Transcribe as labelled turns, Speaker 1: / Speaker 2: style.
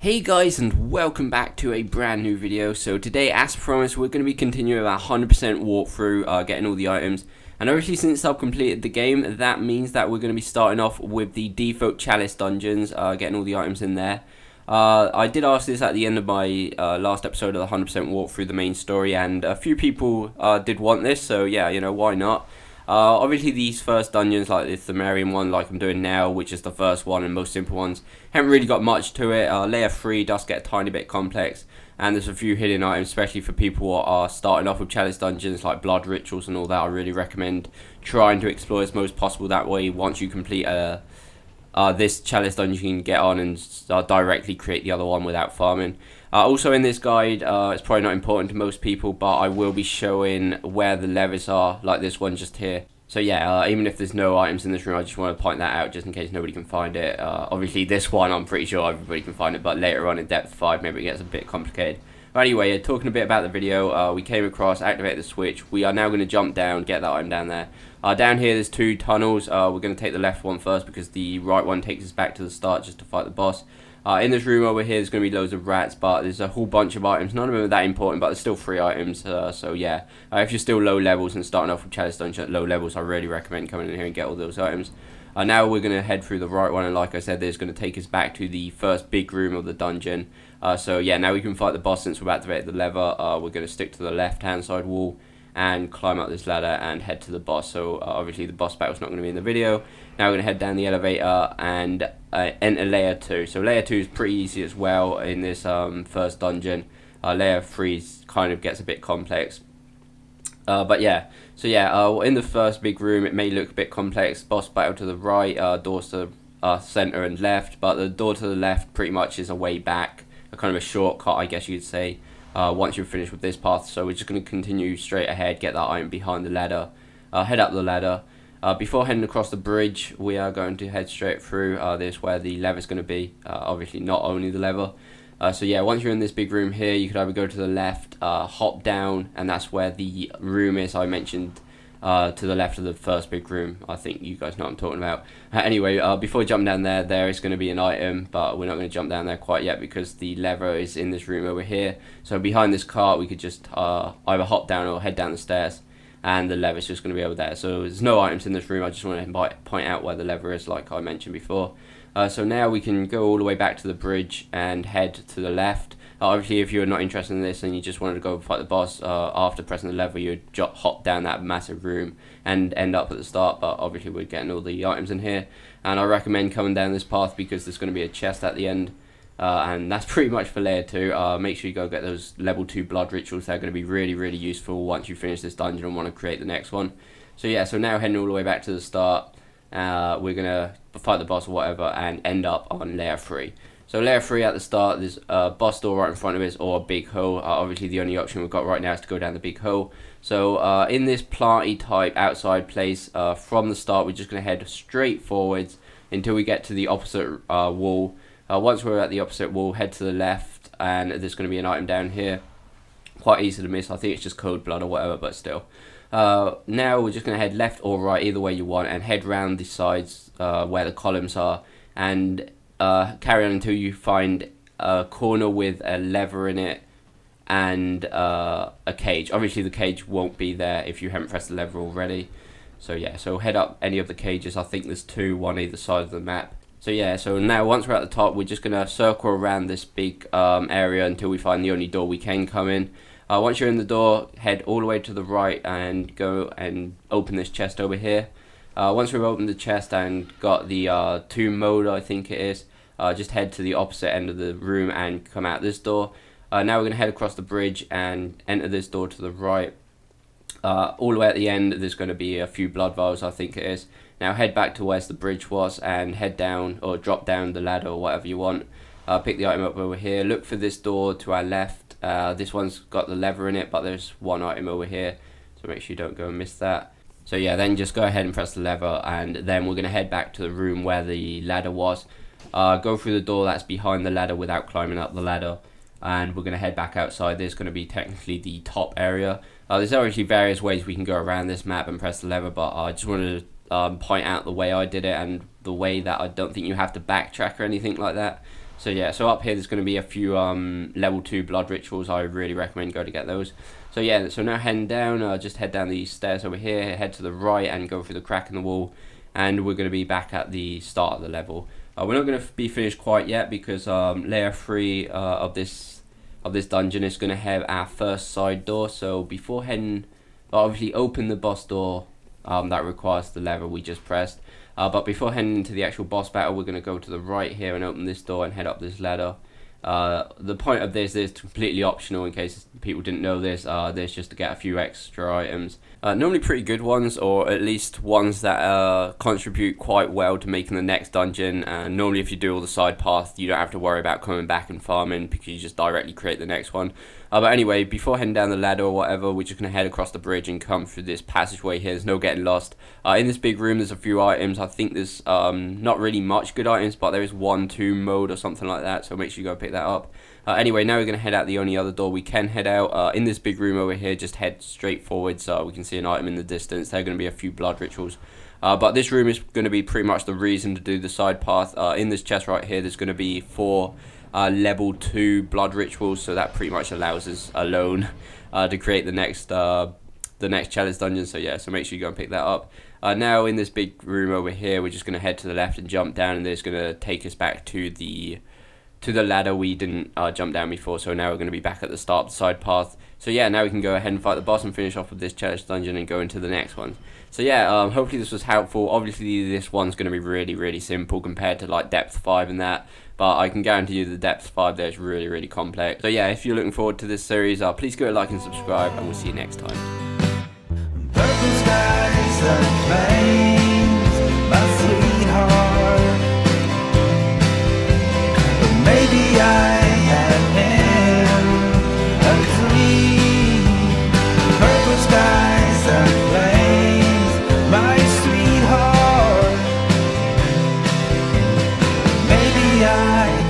Speaker 1: Hey guys, and welcome back to a brand new video. So today, as promised, we're going to be continuing our 100% walkthrough, getting all the items. And obviously, since I've completed the game, that means that we're going to be starting off with the default chalice dungeons, getting all the items in there. I did ask this at the end of my last episode of the 100% walkthrough, the main story, and a few people did want this, so yeah, you know, why not? Obviously these first dungeons, like the Pthumerian one like I'm doing now, which is the first one and most simple ones, haven't really got much to it. Layer 3 does get a tiny bit complex, and there's a few hidden items, especially for people who are starting off with chalice dungeons like blood rituals and all that. I really recommend trying to explore as most possible. That way, once you complete this chalice dungeon, you can get on and directly create the other one without farming. Also in this guide, it's probably not important to most people, but I will be showing where the levers are, like this one just here. So yeah, even if there's no items in this room, I just want to point that out just in case nobody can find it. Obviously this one, I'm pretty sure everybody can find it, but later on in depth 5, maybe it gets a bit complicated. But anyway, talking a bit about the video, we came across, activated the switch. We are now going to jump down, get that item down there. Down here there's 2 tunnels. We're going to take the left one first because the right one takes us back to the start just to fight the boss. In this room over here there's going to be loads of rats, but there's a whole bunch of items. None of them are that important, but there's still 3 items, so yeah. If you're still low levels and starting off with chalice dungeon at low levels, I really recommend coming in here and get all those items. Now we're going to head through the right one, and like I said, there's going to take us back to the first big room of the dungeon. So yeah, now we can fight the boss. Since we've activated the lever, we're going to stick to the left hand side wall and climb up this ladder and head to the boss. So obviously the boss battle's not going to be in the video. Now we're going to head down the elevator and enter layer 2. So layer 2 is pretty easy as well in this first dungeon. Layer 3 kind of gets a bit complex. But yeah, so yeah, in the first big room it may look a bit complex. Boss battle to the right, doors to the center and left, but the door to the left pretty much is a way back, a kind of a shortcut, I guess you'd say, once you're finished with this path. So we're just going to continue straight ahead, get that item behind the ladder, head up the ladder. Before heading across the bridge, we are going to head straight through this where the lever's going to be, obviously not only the lever. So yeah, once you're in this big room here, you could either go to the left, hop down, and that's where the room is I mentioned, to the left of the first big room. I think you guys know what I'm talking about. Anyway, before jumping down there, there is going to be an item, but we're not going to jump down there quite yet because the lever is in this room over here. So behind this cart, we could just either hop down or head down the stairs, and the lever's just going to be over there. So there's no items in this room. I just want to point out where the lever is, like I mentioned before. So now we can go all the way back to the bridge and head to the left. Obviously, if you're not interested in this and you just wanted to go fight the boss, after pressing the lever, you'd hop down that massive room and end up at the start. But obviously, we're getting all the items in here, and I recommend coming down this path because there's going to be a chest at the end. And that's pretty much for layer 2. Make sure you go get those level 2 blood rituals. They're going to be really, really useful once you finish this dungeon and want to create the next one. So yeah, so now heading all the way back to the start, we're going to fight the boss or whatever and end up on layer 3. So layer 3 at the start, there's a boss door right in front of us or a big hole. Obviously the only option we've got right now is to go down the big hole. So in this planty type outside place, from the start we're just going to head straight forwards until we get to the opposite wall. Once we're at the opposite wall, head to the left, and there's going to be an item down here. Quite easy to miss. I think it's just code blood or whatever, but still. Now we're just going to head left or right, either way you want, and head round the sides where the columns are, and carry on until you find a corner with a lever in it and a cage. Obviously the cage won't be there if you haven't pressed the lever already. So yeah, so head up any of the cages. I think there's 2, one either side of the map. So yeah, so now once we're at the top, we're just going to circle around this big area until we find the only door we can come in. Once you're in the door, head all the way to the right and go and open this chest over here. Once we've opened the chest and got the tomb mode, I think it is, just head to the opposite end of the room and come out this door. Now we're going to head across the bridge and enter this door to the right. All the way at the end, there's going to be a few blood vials, I think it is. Now head back to where the bridge was and head down or drop down the ladder or whatever you want. Pick the item up over here. Look for this door to our left. This one's got the lever in it, but there's one item over here, so make sure you don't go and miss that. So yeah, then just go ahead and press the lever, and then we're going to head back to the room where the ladder was. Go through the door that's behind the ladder without climbing up the ladder, and we're going to head back outside. There's going to be technically the top area. There's actually various ways we can go around this map and press the lever, but I just wanted to point out the way I did it and the way that I don't think you have to backtrack or anything like that. So yeah, so up here there's going to be a few level 2 blood rituals. I really recommend go to get those. So yeah, so now heading down, just head down these stairs over here, head to the right and go through the crack in the wall, and we're going to be back at the start of the level. We're not going to be finished quite yet because layer 3 of this dungeon is going to have our first side door. So before heading, obviously open the boss door, that requires the lever we just pressed. But before heading into the actual boss battle, we're going to go to the right here and open this door and head up this ladder. The point of this is completely optional in case people didn't know this. This just to get a few extra items. Normally pretty good ones, or at least ones that contribute quite well to making the next dungeon. And normally if you do all the side paths, you don't have to worry about coming back and farming because you just directly create the next one. But anyway, before heading down the ladder or whatever, we're just going to head across the bridge and come through this passageway here. There's no getting lost. In this big room there's a few items. I think there's not really much good items, but there is 1-2 mode or something like that, so make sure you go pick that up. Anyway, now we're going to head out the only other door we can head out. In this big room over here, just head straight forward so we can see an item in the distance. There are going to be a few blood rituals. But this room is going to be pretty much the reason to do the side path. In this chest right here, there's going to be 4 level 2 blood rituals, so that pretty much allows us alone to create the next challenge dungeon. So yeah, so make sure you go and pick that up. Now in this big room over here, we're just going to head to the left and jump down, and it's going to take us back to the ladder we didn't jump down before. So now we're going to be back at the start of the side path. So yeah, now we can go ahead and fight the boss and finish off with this challenge dungeon and go into the next one. So yeah, hopefully this was helpful. Obviously this one's going to be really simple compared to like depth 5 and that, but I can guarantee you the depth 5 there is really complex. So yeah, if you're looking forward to this series, please go like and subscribe, and we'll see you next time.
Speaker 2: Purple skies and plains, my sweetheart. But maybe I have been a dream. Purple skies and plains, my sweetheart. Maybe I